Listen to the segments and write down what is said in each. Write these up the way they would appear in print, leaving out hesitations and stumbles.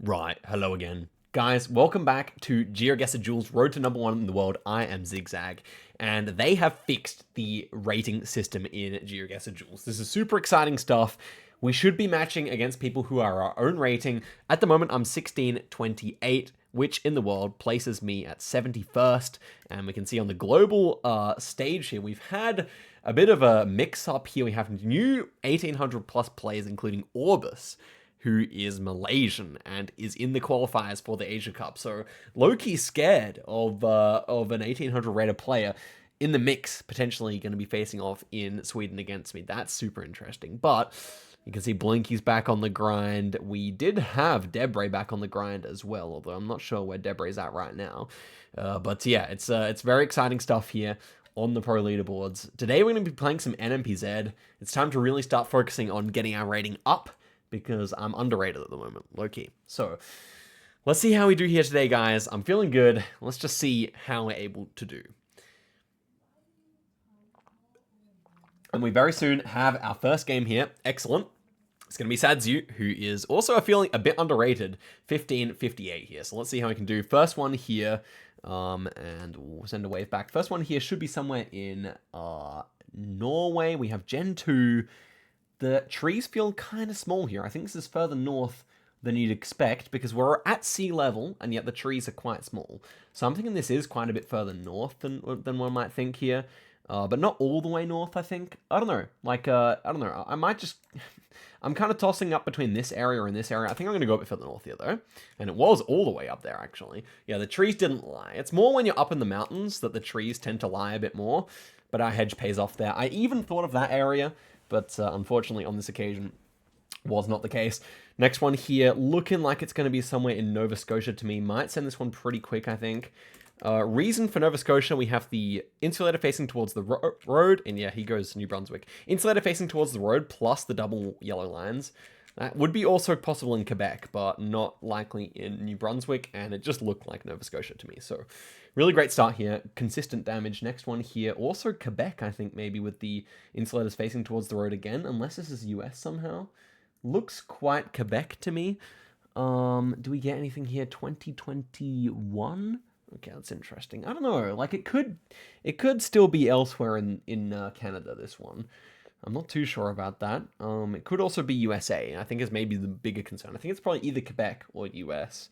Right, hello again. Guys, welcome back to Geoguessr Duels, road to number 1 in the world. I am Zigzag, and they have fixed the rating system in Geoguessr Duels. This is super exciting stuff. We should be matching against people who are our own rating. At the moment, I'm 1628, which in the world places me at 71st. And we can see on the global stage here, we've had a bit of a mix-up here. We have new 1800 plus players, including Orbis, who is Malaysian and is in the qualifiers for the Asia Cup. So low-key scared of an 1800 rated player in the mix, potentially going to be facing off in Sweden against me. That's super interesting. But you can see Blinky's back on the grind. We did have Debre back on the grind as well, although I'm not sure where Debre's at right now. But yeah, it's very exciting stuff here on the pro leaderboards. Today we're going to be playing some NMPZ. It's time to really start focusing on getting our rating up, because I'm underrated at the moment, low-key. So, let's see how we do here today, guys. I'm feeling good. Let's just see how we're able to do. And we very soon have our first game here. Excellent. It's going to be Sadzu, who is also feeling a bit underrated. 1558 here. So let's see how we can do. First one here, and we'll send a wave back. First one here should be somewhere in Norway. We have Gen 2. The trees feel kind of small here. I think this is further north than you'd expect because we're at sea level and yet the trees are quite small. So I'm thinking this is quite a bit further north than one might think here. But not all the way north, I think. I don't know. I don't know. I might just... I'm kind of tossing up between this area and this area. I think I'm going to go a bit further north here, though. And it was all the way up there, actually. Yeah, the trees didn't lie. It's more when you're up in the mountains that the trees tend to lie a bit more. But our hedge pays off there. I even thought of that area, but unfortunately on this occasion was not the case. Next one here, looking like it's going to be somewhere in Nova Scotia to me. Might send this one pretty quick, I think. Reason for Nova Scotia, we have the insulator facing towards the road, and yeah, he goes New Brunswick. Insulator facing towards the road, plus the double yellow lines. That would be also possible in Quebec, but not likely in New Brunswick, and it just looked like Nova Scotia to me. So, really great start here. Consistent damage. Next one here, also Quebec, I think, maybe with the insulators facing towards the road again, unless this is US somehow. Looks quite Quebec to me. Do we get anything here? 2021? Okay, that's interesting. I don't know. Like, it could still be elsewhere in Canada, this one. I'm not too sure about that. It could also be USA, I think is maybe the bigger concern. I think it's probably either Quebec or US.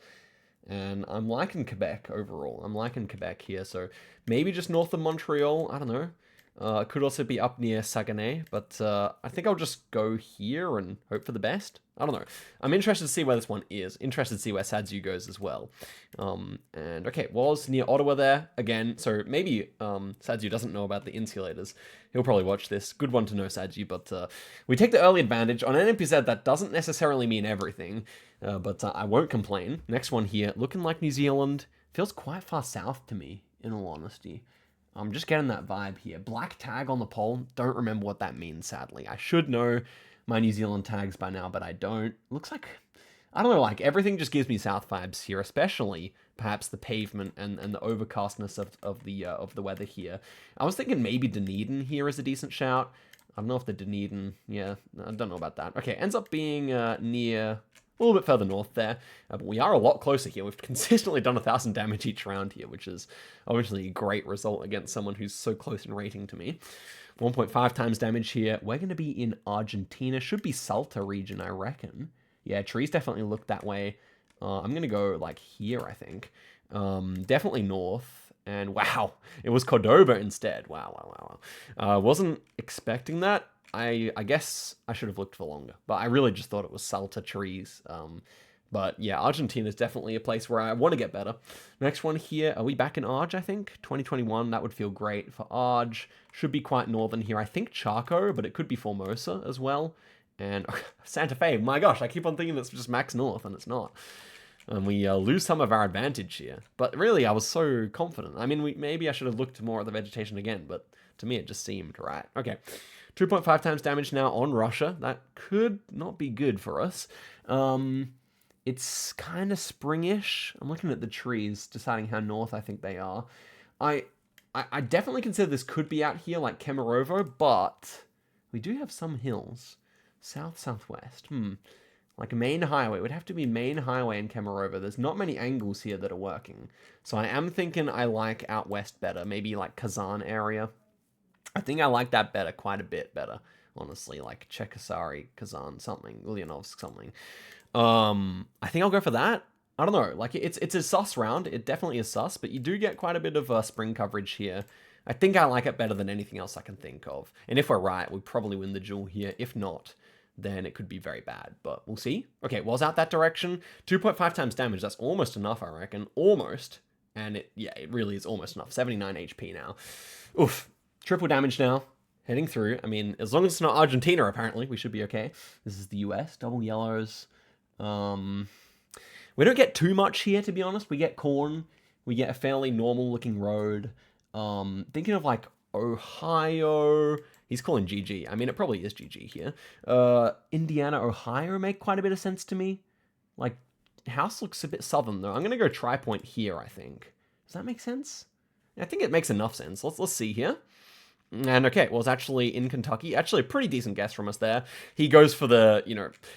And I'm liking Quebec overall. I'm liking Quebec here, so maybe just north of Montreal. I don't know. It could also be up near Saguenay, but I think I'll just go here and hope for the best. I don't know. I'm interested to see where this one is. Interested to see where Sadzu goes as well. And okay, was near Ottawa there again. So maybe Sadzu doesn't know about the insulators. He'll probably watch this. Good one to know, Sadzu. But we take the early advantage. On NMPZ, that doesn't necessarily mean everything. But I won't complain. Next one here, looking like New Zealand. Feels quite far south to me, in all honesty. I'm just getting that vibe here. Black tag on the pole. Don't remember what that means, sadly. I should know my New Zealand tags by now, but I don't. Looks like, I don't know, like everything just gives me south vibes here, especially perhaps the pavement and the overcastness of the weather here. I was thinking maybe Dunedin here is a decent shout. I don't know if the Dunedin, yeah, I don't know about that. Okay, ends up being near... a little bit further north there, but we are a lot closer here. We've consistently done 1,000 damage each round here, which is obviously a great result against someone who's so close in rating to me. 1.5 times damage here. We're going to be in Argentina. Should be Salta region, I reckon. Yeah, trees definitely look that way. I'm going to go like here, I think. Definitely north. And wow, it was Cordoba instead. Wow. Wasn't expecting that. I guess I should have looked for longer, but I really just thought it was Salta trees. But yeah, Argentina is definitely a place where I want to get better. Next one here, are we back in Arge, I think? 2021, that would feel great for Arge. Should be quite northern here. I think Chaco, but it could be Formosa as well. And Santa Fe, my gosh, I keep on thinking it's just max north, and it's not. And we lose some of our advantage here. But really, I was so confident. I mean, maybe I should have looked more at the vegetation again, but to me, it just seemed right. Okay. 2.5 times damage now on Russia. That could not be good for us. It's kind of springish. I'm looking at the trees, deciding how north I think they are. I definitely consider this could be out here, like Kemerovo, but we do have some hills. South-southwest. Like main highway. It would have to be main highway and Kemerovo. There's not many angles here that are working. So I am thinking I like out west better. Maybe like Kazan area. I think I like that better, quite a bit better. Honestly, like Chekasari, Kazan, something, Ulyanovsk, something. I think I'll go for that. I don't know. Like it's a sus round. It definitely is sus, but you do get quite a bit of spring coverage here. I think I like it better than anything else I can think of. And if we're right, we probably win the duel here. If not, then it could be very bad. But we'll see. Okay, was out that direction. 2.5 times damage. That's almost enough, I reckon. Almost. And it really is almost enough. 79 HP now. Oof. Triple damage now. Heading through. I mean, as long as it's not Argentina, apparently, we should be okay. This is the US. Double yellows. We don't get too much here, to be honest. We get corn. We get a fairly normal-looking road. Thinking of, like, Ohio. He's calling GG. I mean, it probably is GG here. Indiana, Ohio make quite a bit of sense to me. Like, house looks a bit southern, though. I'm going to go tri-point here, I think. Does that make sense? I think it makes enough sense. Let's see here. And okay, well, it's actually in Kentucky. Actually, a pretty decent guess from us there. He goes for the,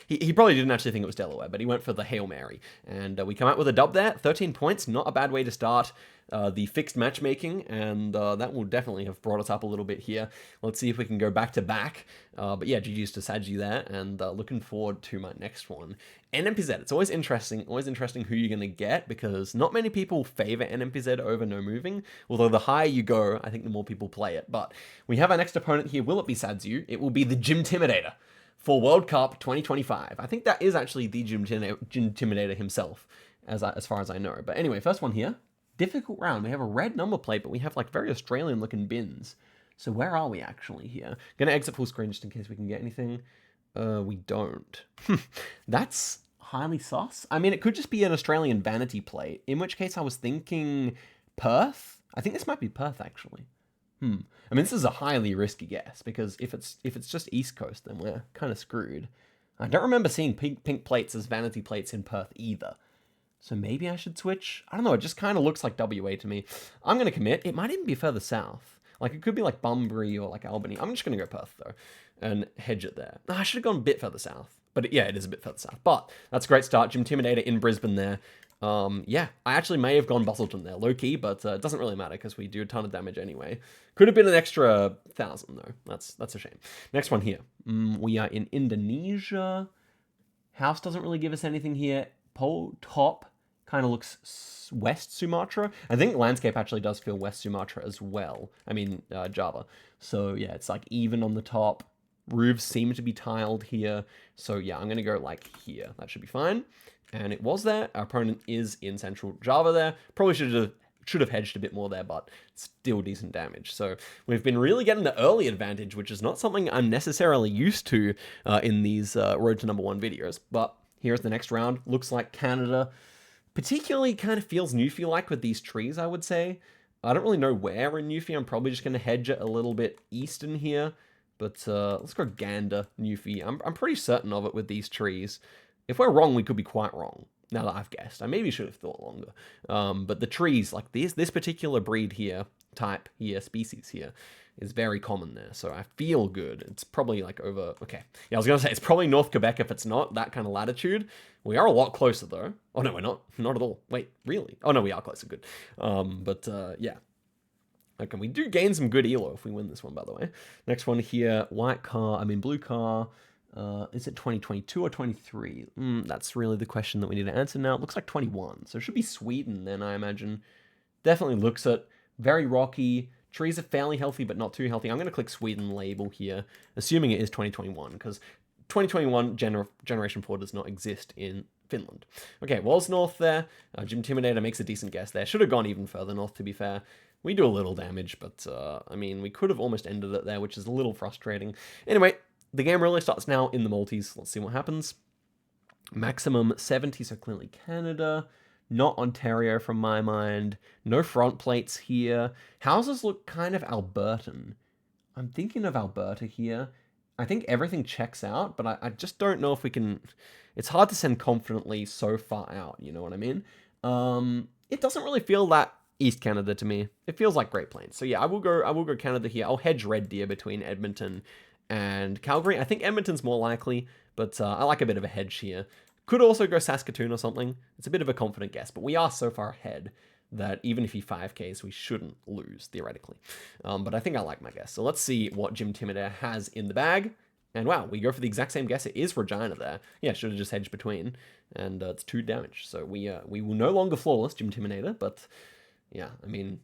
he probably didn't actually think it was Delaware, but he went for the Hail Mary. And we come out with a dub there. 13 points, not a bad way to start the fixed matchmaking, and that will definitely have brought us up a little bit here. Let's see if we can go back to back. But yeah, GG's to Sadji there, and looking forward to my next one. NMPZ, it's always interesting who you're going to get, because not many people favor NMPZ over no moving, although the higher you go, I think the more people play it. But we have our next opponent here. Will it be Sadzu? It will be the Gymtimidator for World Cup 2025. I think that is actually the Gymtimidator himself, as far as I know. But anyway, first one here. Difficult round. We have a red number plate, but we have like very Australian looking bins. So where are we actually here? Gonna exit full screen just in case we can get anything. We don't. That's highly sus. I mean, it could just be an Australian vanity plate, in which case I was thinking Perth. I think this might be Perth actually. I mean, this is a highly risky guess, because if it's just East Coast, then we're kind of screwed. I don't remember seeing pink plates as vanity plates in Perth either. So maybe I should switch? I don't know, it just kind of looks like WA to me. I'm going to commit. It might even be further south. Like, it could be like Bunbury or like Albany. I'm just going to go Perth, though, and hedge it there. I should have gone a bit further south. But yeah, it is a bit further south. But that's a great start. Gymtimidator in Brisbane there. Yeah, I actually may have gone Bustleton there, low-key, but it doesn't really matter because we do a ton of damage anyway. Could have been an extra 1,000, though. That's a shame. Next one here. We are in Indonesia. House doesn't really give us anything here. Pole top kind of looks West Sumatra. I think landscape actually does feel West Sumatra as well. I mean, Java. So yeah, it's like even on the top. Roofs seem to be tiled here. So yeah, I'm going to go like here. That should be fine. And it was there. Our opponent is in Central Java there. Probably should have hedged a bit more there, but still decent damage. So we've been really getting the early advantage, which is not something I'm necessarily used to in these Road to Number 1 videos. But here's the next round. Looks like Canada. Particularly kind of feels Newfie-like with these trees, I would say. I don't really know where in Newfie. I'm probably just going to hedge it a little bit eastern here. But let's go Gander, Newfie. I'm pretty certain of it with these trees. If we're wrong, we could be quite wrong. Now that I've guessed. I maybe should have thought longer. But the trees, like this particular breed here, type here, species here, is very common there. So I feel good. It's probably like over... Okay. Yeah, I was going to say, it's probably North Quebec if it's not that kind of latitude. We are a lot closer, though. Oh, no, we're not. Not at all. Wait, really? Oh, no, we are closer. Good. Yeah. Okay, we do gain some good elo if we win this one, by the way. Next one here, white car, blue car. Is it 2022 or 23? That's really the question that we need to answer now. It looks like 21, so it should be Sweden then, I imagine. Definitely looks it. Very rocky. Trees are fairly healthy, but not too healthy. I'm going to click Sweden label here, assuming it is 2021, because 2021 Generation 4 does not exist in Finland. Okay, was north there. Gymtimidator makes a decent guess there. Should have gone even further north, to be fair. We do a little damage, but, I mean, we could have almost ended it there, which is a little frustrating. Anyway, the game really starts now in the multis. Let's see what happens. Maximum 70, so clearly Canada. Not Ontario from my mind. No front plates here. Houses look kind of Albertan. I'm thinking of Alberta here. I think everything checks out, but I just don't know if we can... It's hard to send confidently so far out, you know what I mean? It doesn't really feel that East Canada to me. It feels like Great Plains. So yeah, I will go Canada here. I'll hedge Red Deer between Edmonton and Calgary. I think Edmonton's more likely, but I like a bit of a hedge here. Could also go Saskatoon or something. It's a bit of a confident guess, but we are so far ahead that even if he 5Ks, we shouldn't lose, theoretically. But I think I like my guess. So let's see what Jim Timidator has in the bag. And wow, we go for the exact same guess. It is Regina there. Yeah, should have just hedged between. And it's 2 damage. So we will no longer flawless Jim Timidator, but yeah, I mean,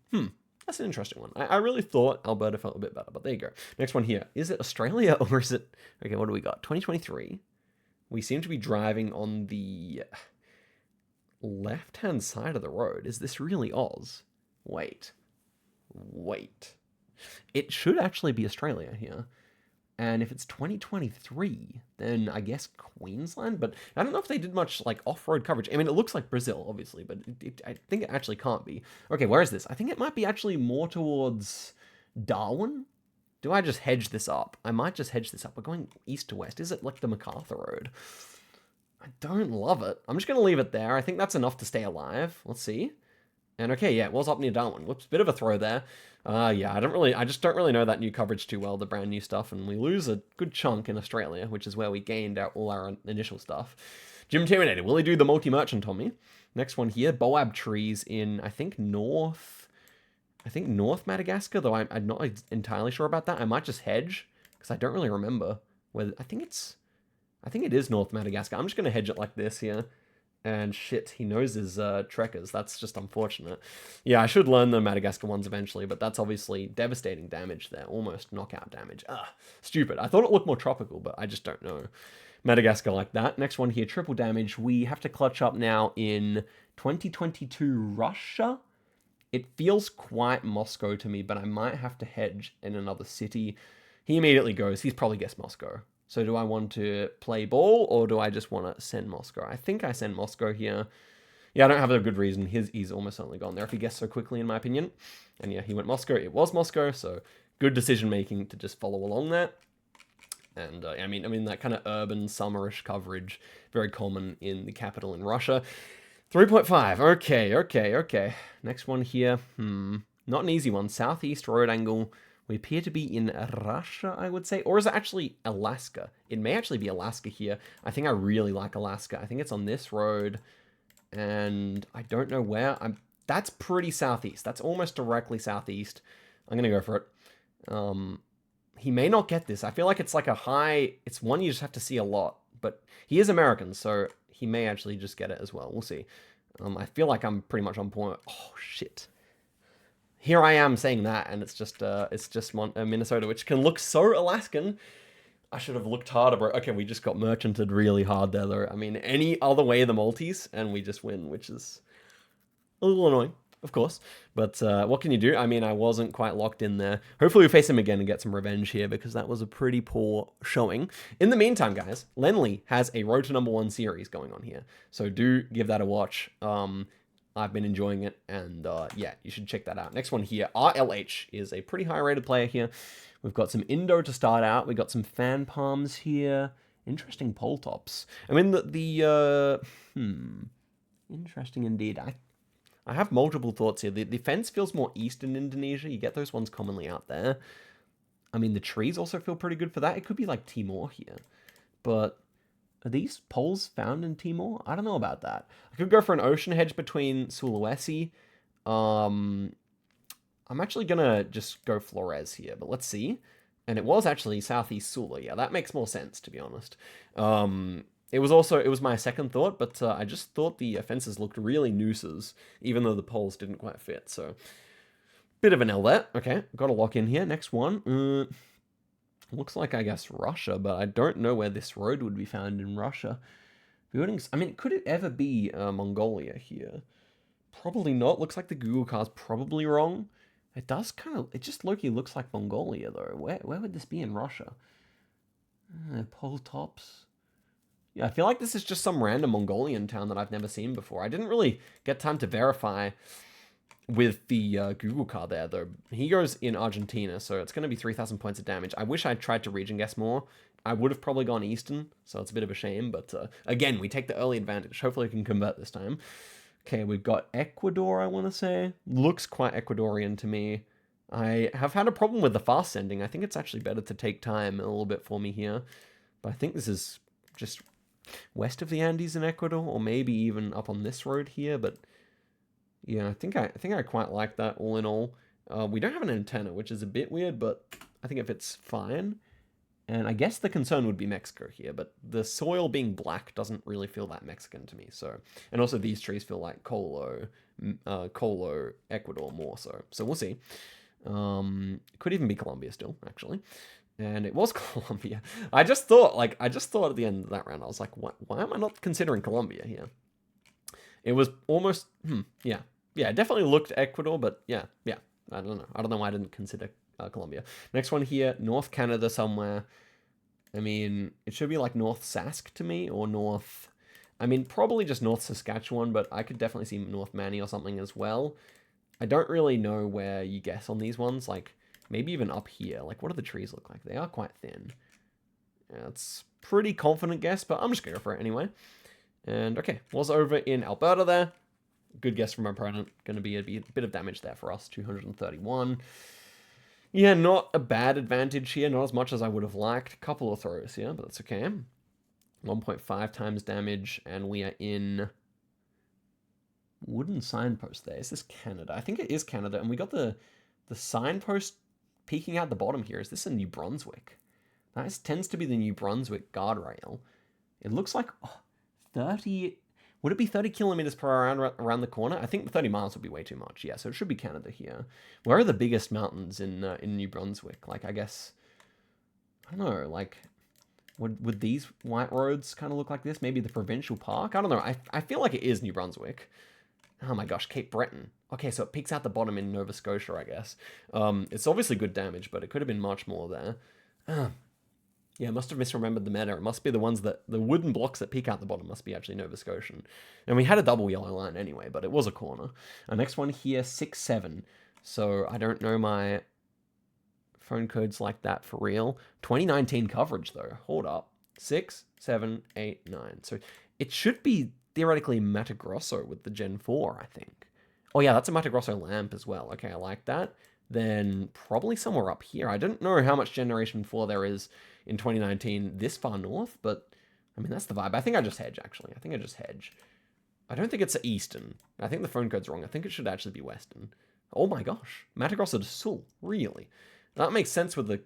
that's an interesting one. I really thought Alberta felt a bit better, but there you go. Next one here. Is it Australia or is it... Okay, what do we got? 2023. We seem to be driving on the left-hand side of the road. Is this really Oz? Wait. It should actually be Australia here. And if it's 2023, then I guess Queensland. But I don't know if they did much like off-road coverage. I mean, it looks like Brazil, obviously, but I think it actually can't be. Okay, where is this? I think it might be actually more towards Darwin. Do I just hedge this up? I might just hedge this up. We're going east to west. Is it like the MacArthur Road? I don't love it. I'm just going to leave it there. I think that's enough to stay alive. Let's see. And okay, yeah, it was up near Darwin. Whoops, bit of a throw there. Yeah, I just don't really know that new coverage too well, the brand new stuff, and we lose a good chunk in Australia, which is where we gained all our initial stuff. Jim Terminator, will he do the multi-merchant on me? Next one here, Boab trees in, I think North Madagascar, though I'm not entirely sure about that. I might just hedge, because I don't really remember whether, I think it is North Madagascar. I'm just going to hedge it like this here. And shit, he knows his trekkers. That's just unfortunate. Yeah, I should learn the Madagascar ones eventually, but that's obviously devastating damage there. Almost knockout damage. Stupid. I thought it looked more tropical, but I just don't know Madagascar like that. Next one here, triple damage. We have to clutch up now in 2022 Russia. It feels quite Moscow to me, but I might have to hedge in another city. He immediately goes, he's probably guessed Moscow. So do I want to play ball or do I just want to send Moscow? I think I send Moscow here. Yeah, I don't have a good reason. He's almost certainly gone there if he guessed so quickly, in my opinion. And yeah, he went Moscow. It was Moscow, so good decision making to just follow along there. And I mean that kind of urban summerish coverage, very common in the capital in Russia. 3.5. Okay. Next one here. Not an easy one. Southeast road angle. We appear to be in Russia, I would say. Or is it actually Alaska? It may actually be Alaska here. I think I really like Alaska. I think it's on this road. And I don't know where. That's pretty southeast. That's almost directly southeast. I'm going to go for it. He may not get this. I feel like it's like a high... It's one you just have to see a lot. But he is American, so he may actually just get it as well. We'll see. I feel like I'm pretty much on point. Oh, shit. Here I am saying that, and it's just Minnesota, which can look so Alaskan. I should have looked harder, bro. Okay, we just got merchanted really hard there, though. I mean, any other way the multis, and we just win, which is a little annoying, of course. But what can you do? I mean, I wasn't quite locked in there. Hopefully we face him again and get some revenge here, because that was a pretty poor showing. In the meantime, guys, Lenley has a Road to #1 series going on here. So do give that a watch. I've been enjoying it, and yeah, you should check that out. Next one here, RLH is a pretty high-rated player here. We've got some Indo to start out. We've got some fan palms here. Interesting pole tops. I mean, interesting indeed. I have multiple thoughts here. The fence feels more east in Indonesia. You get those ones commonly out there. I mean, the trees also feel pretty good for that. It could be like Timor here, but... Are these poles found in Timor? I don't know about that. I could go for an ocean hedge between Sulawesi. I'm actually going to just go Flores here, but let's see. And it was actually Southeast Sula. Yeah, that makes more sense, to be honest. It was my second thought, but I just thought the fences looked really nooses, even though the poles didn't quite fit. So, bit of an L there. Okay, got to lock in here. Next one. Looks like, I guess, Russia, but I don't know where this road would be found in Russia. Buildings, I mean, could it ever be Mongolia here? Probably not. Looks like the Google car's probably wrong. It does it just low-key looks like Mongolia, though. Where would this be in Russia? Pole tops. Yeah, I feel like this is just some random Mongolian town that I've never seen before. I didn't really get time to verify with the Google car there, though. He goes in Argentina, so it's going to be 3,000 points of damage. I wish I'd tried to region guess more. I would have probably gone Eastern, so it's a bit of a shame, but again, we take the early advantage. Hopefully we can convert this time. Okay, we've got Ecuador, I want to say. Looks quite Ecuadorian to me. I have had a problem with the fast sending. I think it's actually better to take time a little bit for me here. But I think this is just west of the Andes in Ecuador, or maybe even up on this road here. But yeah, I think I quite like that all in all. We don't have an antenna, which is a bit weird, but I think it fits fine. And I guess the concern would be Mexico here, but the soil being black doesn't really feel that Mexican to me. So, and also these trees feel like Colo, Ecuador more so. So we'll see. Could even be Colombia still, actually. And it was Colombia. I just thought at the end of that round, I was like, why am I not considering Colombia here? It was almost, yeah. Yeah, it definitely looked Ecuador, but yeah. I don't know. I don't know why I didn't consider Colombia. Next one here, North Canada somewhere. I mean, it should be like North Sask to me, or North... I mean, probably just North Saskatchewan, but I could definitely see North Manny or something as well. I don't really know where you guess on these ones. Like, maybe even up here. Like, what do the trees look like? They are quite thin. Yeah, it's pretty confident guess, but I'm just going to go for it anyway. And, okay, was over in Alberta there. Good guess from my opponent. Going to be a bit of damage there for us. 231. Yeah, not a bad advantage here. Not as much as I would have liked. A couple of throws here, but that's okay. 1.5 times damage, and we are in wooden signpost there. Is this Canada? I think it is Canada, and we got the signpost peeking out the bottom here. Is this a New Brunswick? That tends to be the New Brunswick guardrail. It looks like 30... Would it be 30 kilometers per hour around the corner? I think 30 miles would be way too much. Yeah, so it should be Canada here. Where are the biggest mountains in New Brunswick? Like, I guess... I don't know, like... Would these white roads kind of look like this? Maybe the provincial park? I don't know. I feel like it is New Brunswick. Oh my gosh, Cape Breton. Okay, so it peaks out the bottom in Nova Scotia, I guess. It's obviously good damage, but it could have been much more there. Yeah, I must have misremembered the meta. It must be the ones that... The wooden blocks that peek out the bottom must be actually Nova Scotian. And we had a double yellow line anyway, but it was a corner. Our next one here, 6-7. So I don't know my phone codes like that for real. 2019 coverage, though. Hold up. 6, 7, 8, 9. So it should be theoretically Mato Grosso with the Gen 4, I think. Oh yeah, that's a Mato Grosso lamp as well. Okay, I like that. Then probably somewhere up here. I don't know how much Generation 4 there is in 2019 this far north, but I mean, that's the vibe. I think I just hedge, actually. I think I just hedge. I don't think it's Eastern. I think the phone code's wrong. I think it should actually be Western. Oh my gosh. Mato Grosso do Sul. Really? That makes sense with the...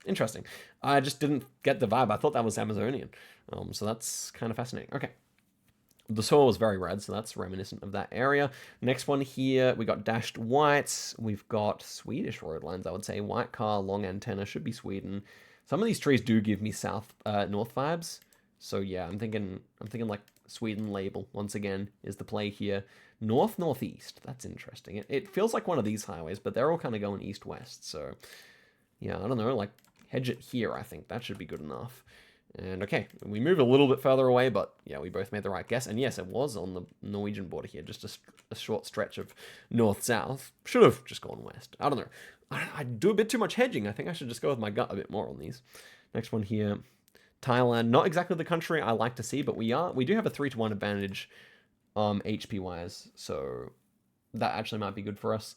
Interesting. I just didn't get the vibe. I thought that was Amazonian. So that's kind of fascinating. Okay. The soil was very red, so that's reminiscent of that area. Next one here, we got dashed whites. We've got Swedish road lines, I would say. White car, long antenna, should be Sweden. Some of these trees do give me north vibes. So yeah, I'm thinking like Sweden label, once again, is the play here. Northeast. That's interesting. It feels like one of these highways, but they're all kind of going east-west. So yeah, I don't know, like hedge it here, I think. That should be good enough. And okay, we move a little bit further away, but yeah, we both made the right guess. And yes, it was on the Norwegian border here, just a short stretch of north-south. Should have just gone west. I don't know. I do a bit too much hedging. I think I should just go with my gut a bit more on these. Next one here, Thailand. Not exactly the country I like to see, but we do have a 3-to-1 advantage HP-wise, so that actually might be good for us.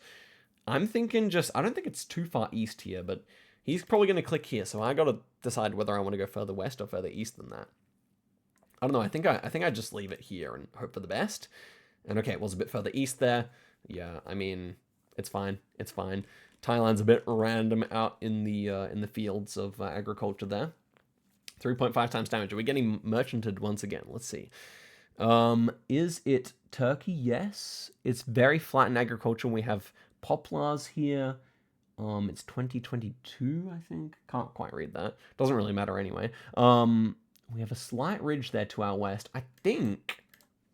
I'm thinking I don't think it's too far east here, but he's probably going to click here, so I got to decide whether I want to go further west or further east than that. I don't know. I think I just leave it here and hope for the best. And okay, it was a bit further east there. Yeah, I mean, it's fine. It's fine. Thailand's a bit random out in the fields of agriculture there. 3.5 times damage. Are we getting merchanted once again? Let's see. Is it Turkey? Yes. It's very flat in agriculture. We have poplars here. It's 2022, I think. Can't quite read that. Doesn't really matter anyway. We have a slight ridge there to our west. I think...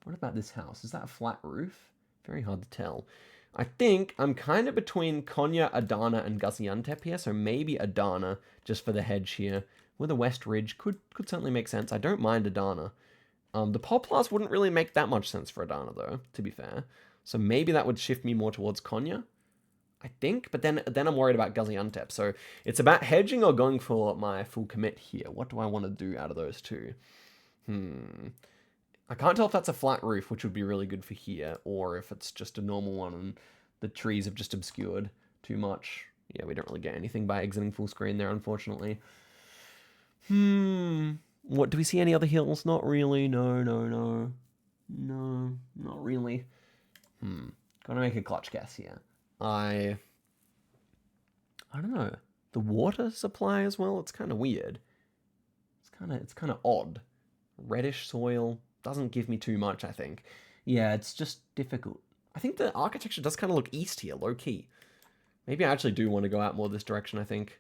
What about this house? Is that a flat roof? Very hard to tell. I think I'm kind of between Konya, Adana, and Gaziantep here, so maybe Adana, just for the hedge here. With a west ridge, could certainly make sense. I don't mind Adana. The poplars wouldn't really make that much sense for Adana, though, to be fair. So maybe that would shift me more towards Konya, I think. But then I'm worried about Gaziantep. So it's about hedging or going for my full commit here. What do I want to do out of those two? I can't tell if that's a flat roof, which would be really good for here, or if it's just a normal one and the trees have just obscured too much. Yeah, we don't really get anything by exiting full screen there, unfortunately. What, do we see any other hills? Not really. No, not really. Gotta make a clutch guess here. I don't know. The water supply as well, it's kind of weird. It's kind of odd. Reddish soil doesn't give me too much, I think. Yeah, it's just difficult. I think the architecture does kind of look east here, low key. Maybe I actually do want to go out more this direction, I think.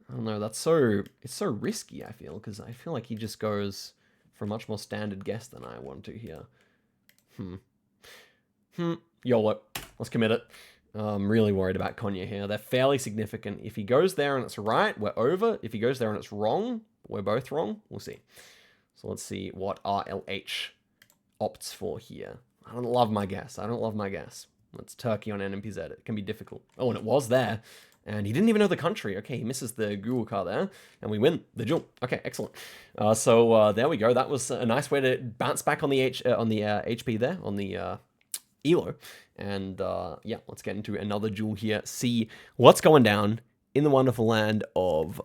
I don't know, it's so risky, I feel, because I feel like he just goes for a much more standard guess than I want to here. YOLO. Let's commit it. I'm really worried about Konya here. They're fairly significant. If he goes there and it's right, we're over. If he goes there and it's wrong, we're both wrong. We'll see. So let's see what RLH opts for here. I don't love my guess. It's Turkey on NMPZ. It can be difficult. Oh, and it was there. And he didn't even know the country. Okay, he misses the Google car there. And we win the duel. Okay, excellent. So there we go. That was a nice way to bounce back on the HP there, on the ELO. And yeah, let's get into another duel here. See what's going down in the wonderful land of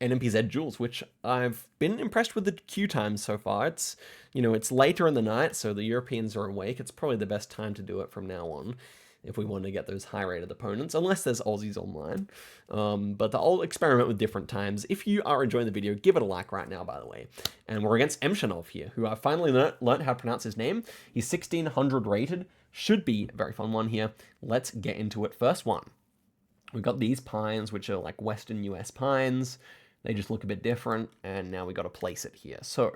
NMPZ duels, which I've been impressed with the queue times so far. It's, you know, it's later in the night, so the Europeans are awake. It's probably the best time to do it from now on if we want to get those high-rated opponents, unless there's Aussies online. But I'll experiment with different times. If you are enjoying the video, give it a like right now, by the way. And we're against Emshanov here, who I finally learned how to pronounce his name. He's 1600 rated. Should be a very fun one here. Let's get into it. First one. We've got these pines, which are like Western US pines. They just look a bit different, and now we got to place it here. So,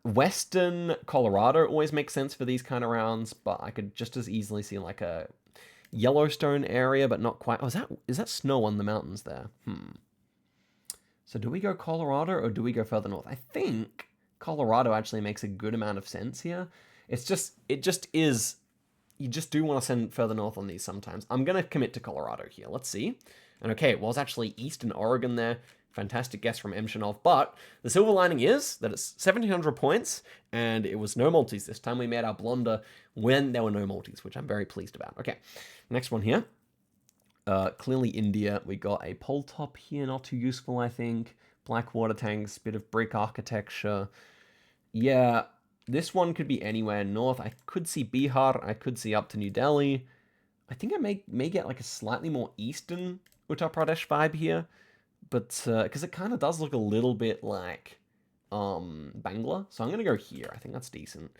Western Colorado always makes sense for these kind of rounds, but I could just as easily see like a Yellowstone area, but not quite. Oh, is that snow on the mountains there? So do we go Colorado or do we go further north? I think Colorado actually makes a good amount of sense here. It just is, you just do want to send further north on these sometimes. I'm going to commit to Colorado here. Let's see. And okay, it was actually Eastern Oregon there. Fantastic guess from Emshanov. But the silver lining is that it's 1,700 points, and it was no multis this time. We made our blunder when there were no multis, which I'm very pleased about. Okay, next one here. Clearly India. We got a pole top here, not too useful, I think. Black water tanks, bit of brick architecture. Yeah, this one could be anywhere north. I could see Bihar. I could see up to New Delhi. I think I may get like a slightly more eastern Uttar Pradesh vibe here, but because it kind of does look a little bit like Bangla, so I'm gonna go here. I think that's decent.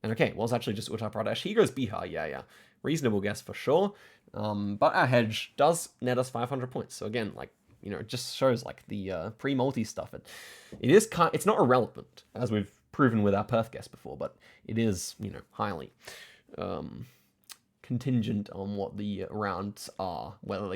And okay, well, it's actually just Uttar Pradesh. He goes Bihar. Yeah, reasonable guess for sure. But our hedge does net us 500 points. So again, like, you know, it just shows like the pre-multi stuff. It's not irrelevant, as we've proven with our Perth guess before, but it is, you know, highly contingent on what the rounds are, whether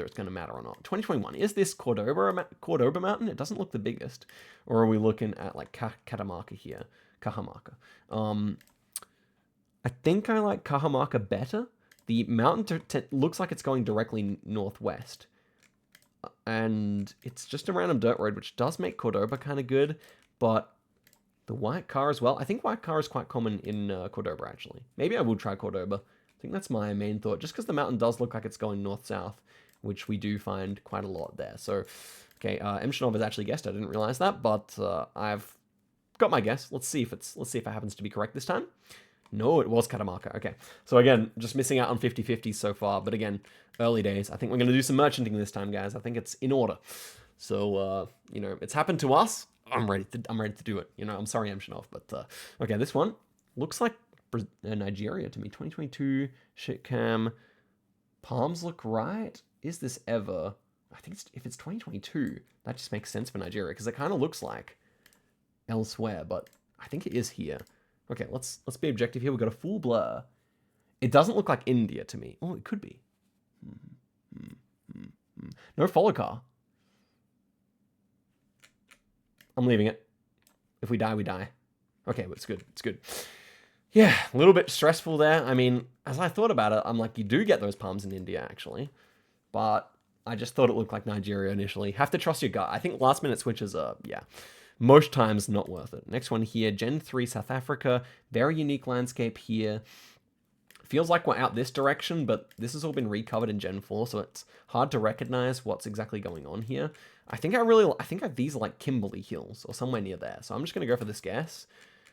it's going to matter or not. 2021, is this Cordoba Mountain? It doesn't look the biggest. Or are we looking at like Cajamarca here? Cajamarca. I think I like Cajamarca better. The mountain looks like it's going directly northwest. And it's just a random dirt road, which does make Cordoba kind of good, but the white car as well. I think white car is quite common in Cordoba, actually. Maybe I will try Cordoba. I think that's my main thought, just because the mountain does look like it's going north-south, which we do find quite a lot there. So, okay, Emshanov has actually guessed. I didn't realize that, but I've got my guess. Let's see if it happens to be correct this time. No, it was Catamarca. Okay, so again, just missing out on 50-50 so far, but again, early days. I think we're going to do some merchanting this time, guys. I think it's in order. So, you know, it's happened to us. I'm ready to do it. You know, I'm sorry, Emshanov, but okay, this one looks like Nigeria to me. 2022 shitcam. Palms look right. Is this ever? I think if it's 2022, that just makes sense for Nigeria because it kind of looks like elsewhere, but I think it is here. Okay, let's be objective here. We've got a full blur. It doesn't look like India to me. Oh, it could be. No follow car. I'm leaving it. If we die, we die. Okay, but it's good. It's good. Yeah, a little bit stressful there. I mean, as I thought about it, I'm like, you do get those palms in India, actually. But I just thought it looked like Nigeria initially. Have to trust your gut. I think last minute switches are, yeah, most times not worth it. Next one here, Gen 3 South Africa. Very unique landscape here. Feels like we're out this direction, but this has all been recovered in Gen 4, so it's hard to recognize what's exactly going on here. I think these are like Kimberley Hills or somewhere near there, so I'm just going to go for this guess.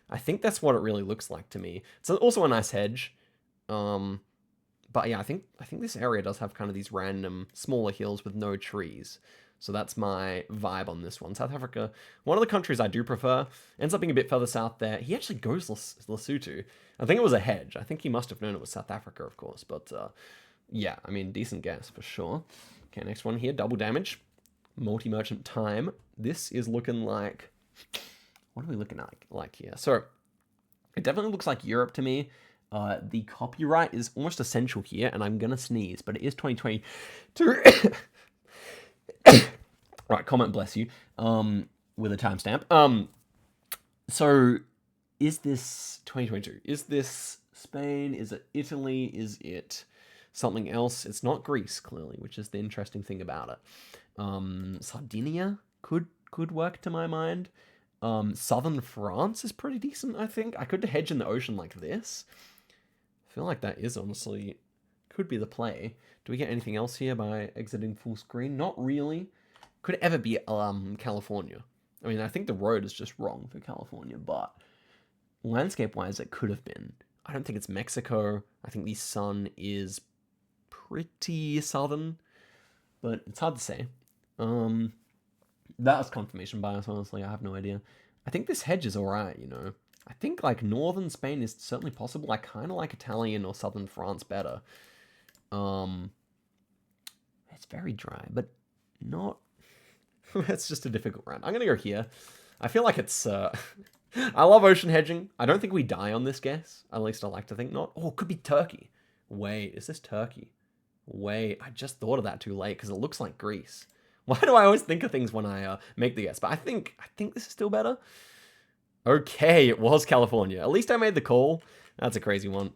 I think that's what it really looks like to me. It's also a nice hedge. But yeah, I think this area does have kind of these random smaller hills with no trees. So that's my vibe on this one. South Africa, one of the countries I do prefer, ends up being a bit further south there. He actually goes Lesotho. I think it was a hedge. I think he must have known it was South Africa, of course. But yeah, I mean, decent guess for sure. Okay, next one here, double damage. Multi-merchant time. This is looking like... What are we looking at like here? So, it definitely looks like Europe to me. The copyright is almost essential here, and I'm going to sneeze, but it is 2022. Right, comment bless you, with a timestamp. So, is this 2022? Is this Spain? Is it Italy? Is it something else? It's not Greece, clearly, which is the interesting thing about it. Sardinia could work to my mind. Southern France is pretty decent, I think. I could hedge in the ocean like this. I feel like that is honestly, could be the play. Do we get anything else here by exiting full screen? Not really. Could it ever be California? I mean, I think the road is just wrong for California, but landscape-wise, it could have been. I don't think it's Mexico. I think the sun is pretty southern, but it's hard to say. That was confirmation bias, honestly. I have no idea. I think this hedge is alright, you know. I think, like, northern Spain is certainly possible. I kind of like Italian or southern France better. It's very dry, but not... It's just a difficult round. I'm going to go here. I feel like it's... I love ocean hedging. I don't think we die on this guess. At least I like to think not. Oh, it could be Turkey. Wait, is this Turkey? Wait, I just thought of that too late because it looks like Greece. Why do I always think of things when I make the guess? But I think this is still better. Okay, it was California. At least I made the call. That's a crazy one.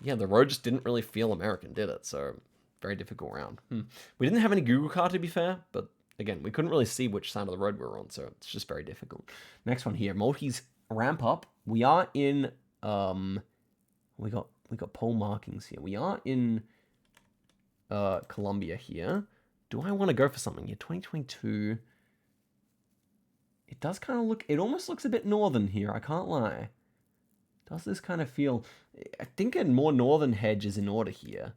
Yeah, the road just didn't really feel American, did it? So, very difficult round. We didn't have any Google car, to be fair, but again, we couldn't really see which side of the road we were on, so it's just very difficult. Next one here, Maltese ramp up. We are in, we got pole markings here. We are in Colombia here. Do I want to go for something here? 2022. It does kind of look, it almost looks a bit northern here, I can't lie. Does this kind of feel, I think a more northern hedge is in order here.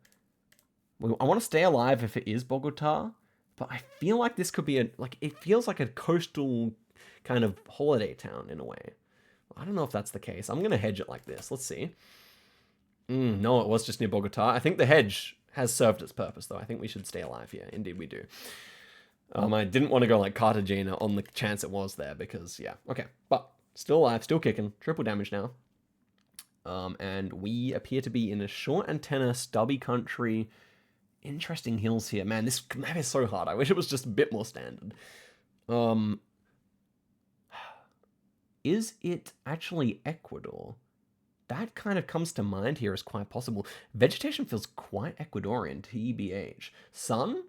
I want to stay alive if it is Bogota, but I feel like this could be it feels like a coastal kind of holiday town in a way. I don't know if that's the case. I'm going to hedge it like this. Let's see. No, it was just near Bogota. I think the hedge has served its purpose, though. I think we should stay alive here. Indeed, we do. I didn't want to go like Cartagena on the chance it was there because, yeah. Okay, but still alive, still kicking. Triple damage now. And we appear to be in a short antenna, stubby country. Interesting hills here. Man, this map is so hard. I wish it was just a bit more standard. Is it actually Ecuador? That kind of comes to mind here as quite possible. Vegetation feels quite Ecuadorian, TBH. Sun?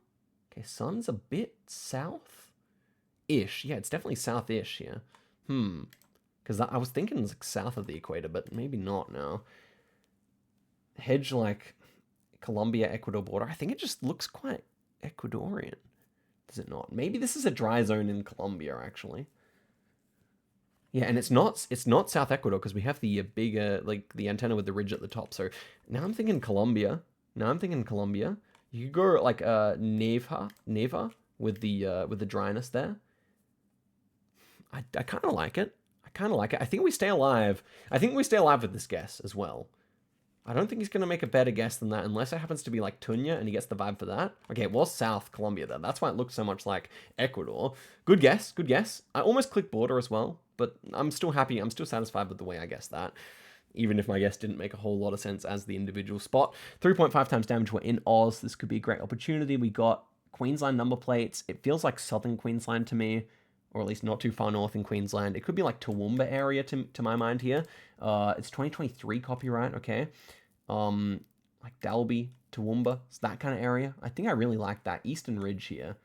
Okay, sun's a bit south-ish. Yeah, it's definitely south-ish here. Because I was thinking it's like south of the equator, but maybe not now. Hedge like Colombia-Ecuador border. I think it just looks quite Ecuadorian. Does it not? Maybe this is a dry zone in Colombia, actually. Yeah, and it's not South Ecuador because we have the bigger, like, the antenna with the ridge at the top. So now I'm thinking Colombia. You could go like Neva with the dryness there. I kind of like it. I think we stay alive. I think we stay alive with this guess as well. I don't think he's going to make a better guess than that unless it happens to be like Tunya and he gets the vibe for that. Okay, it was South Colombia there. That's why it looks so much like Ecuador. Good guess. I almost clicked border as well, but I'm still happy. I'm still satisfied with the way I guessed that, even if my guess didn't make a whole lot of sense as the individual spot. 3.5 times damage. We're in Oz. This could be a great opportunity. We got Queensland number plates. It feels like southern Queensland to me, or at least not too far north in Queensland. It could be like Toowoomba area to my mind here. It's 2023 copyright, okay. Like Dalby, Toowoomba, it's that kind of area. I think I really like that Eastern Ridge here.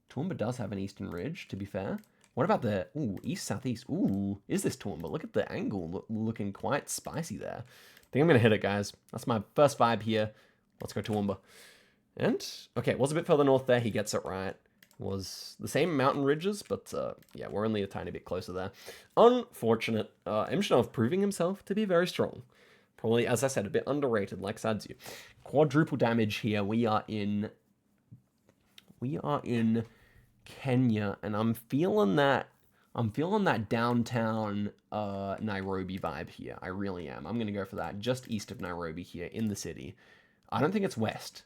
Toowoomba does have an Eastern Ridge, to be fair. What about the, ooh, east, southeast? Ooh, is this Toowoomba? Look at the angle looking quite spicy there. I think I'm going to hit it, guys. That's my first vibe here. Let's go Toowoomba. And, okay, it was a bit further north there. He gets it right. Was the same mountain ridges, but yeah, we're only a tiny bit closer there. Unfortunate. Imshinov proving himself to be very strong. Probably, as I said, a bit underrated, like Sadzu. Quadruple damage here. We are in Kenya, and I'm feeling that downtown Nairobi vibe here. I really am. I'm gonna go for that. Just east of Nairobi here in the city. I don't think it's west,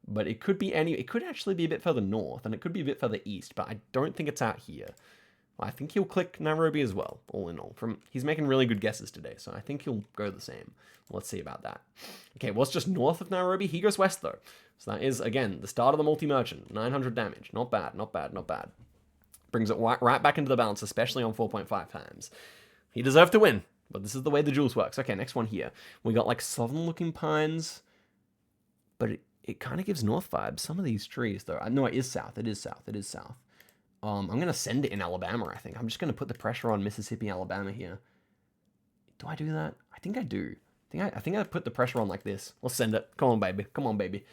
but it could be it could actually be a bit further north, and it could be a bit further east, but I don't think it's out here. I think he'll click Nairobi as well, all in all. He's making really good guesses today, so I think he'll go the same. Let's see about that. Okay, well, it's just north of Nairobi. He goes west, though. So that is, again, the start of the multi-merchant. 900 damage. Not bad, not bad, not bad. Brings it right back into the balance, especially on 4.5 times. He deserved to win, but this is the way the Duels works. Okay, next one here. We got, like, southern-looking pines, but it kind of gives north vibes. Some of these trees, though. No, it is south. It is south. It is south. I'm going to send it in Alabama, I think. I'm just going to put the pressure on Mississippi, Alabama here. Do I do that? I think I do. I think I put the pressure on like this. Let's send it. Come on, baby. Come on, baby.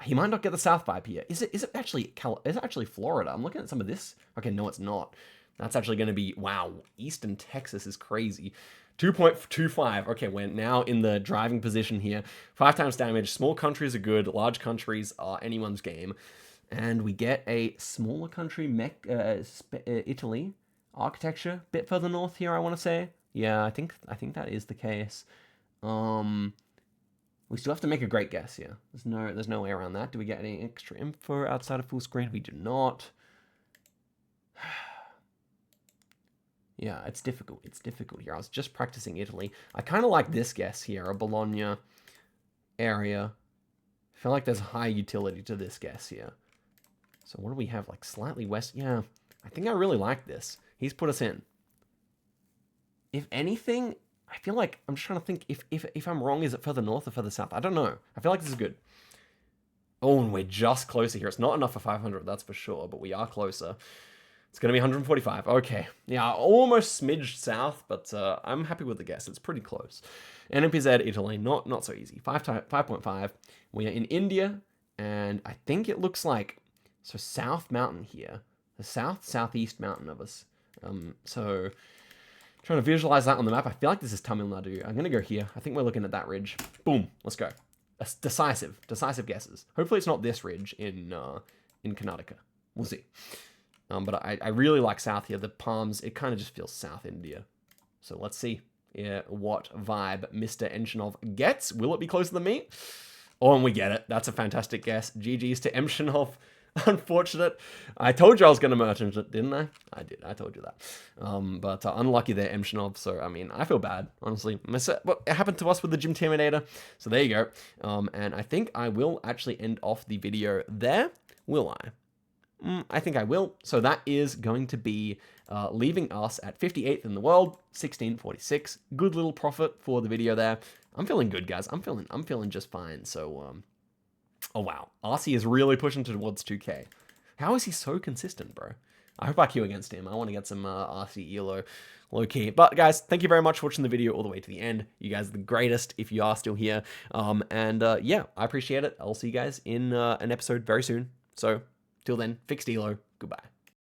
He might not get the south vibe here. Is it actually Florida? I'm looking at some of this. Okay, no, it's not. That's actually going to be, wow, Eastern Texas is crazy. 2.25. Okay, we're now in the driving position here. 5 times damage. Small countries are good. Large countries are anyone's game. And we get a smaller country, Italy. Architecture, bit further north here, I want to say. Yeah, I think that is the case. We still have to make a great guess here. There's no way around that. Do we get any extra info outside of full screen? We do not. Yeah, it's difficult. It's difficult here. I was just practicing Italy. I kind of like this guess here, a Bologna area. I feel like there's high utility to this guess here. So what do we have? Like slightly west? Yeah, I think I really like this. He's put us in. If anything, I feel like I'm just trying to think if I'm wrong, is it further north or further south? I don't know. I feel like this is good. Oh, and we're just closer here. It's not enough for 500, that's for sure, but we are closer. It's going to be 145. Okay. Yeah, almost smidged south, but I'm happy with the guess. It's pretty close. NMPZ, Italy, not so easy. 5.5. We are in India, and I think it looks like, so South Mountain here. The southeast mountain of us. So trying to visualize that on the map. I feel like this is Tamil Nadu. I'm going to go here. I think we're looking at that ridge. Boom. Let's go. Decisive guesses. Hopefully it's not this ridge in Karnataka. We'll see. But I really like south here. The palms, it kind of just feels South India. So let's see what vibe Mr. Enshinov gets. Will it be closer than me? Oh, and we get it. That's a fantastic guess. GG's to Enshinov. Unfortunate. I told you I was going to merchant it, didn't I? I did. I told you that. But unlucky there, Emshinov. So, I mean, I feel bad, honestly. What happened to us with the Gym Terminator? So there you go. And I think I will actually end off the video there. Will I? I think I will. So that is going to be leaving us at 58th in the world, 1646. Good little profit for the video there. I'm feeling good, guys. I'm feeling just fine. So, oh wow, RC is really pushing towards 2K. How is he so consistent, bro? I hope I queue against him. I want to get some RC ELO low key. But guys, thank you very much for watching the video all the way to the end. You guys are the greatest if you are still here. Yeah, I appreciate it. I'll see you guys in an episode very soon. So till then, fixed ELO. Goodbye.